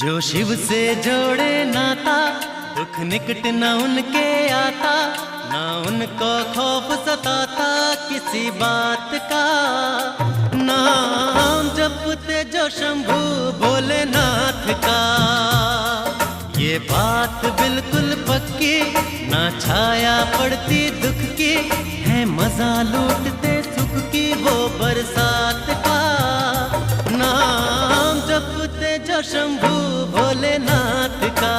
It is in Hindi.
जो शिव से जोड़े नाता, दुख निकट न उनके आता, ना उनको खौफ सताता किसी बात का। नाम जपते जो शंभू भोलेनाथ का, ये बात बिल्कुल पक्की, ना छाया पड़ती दुख की, है मजा लूटते सुख की वो बरसात का। नाम जपते जो शंभू भोलेनाथ का।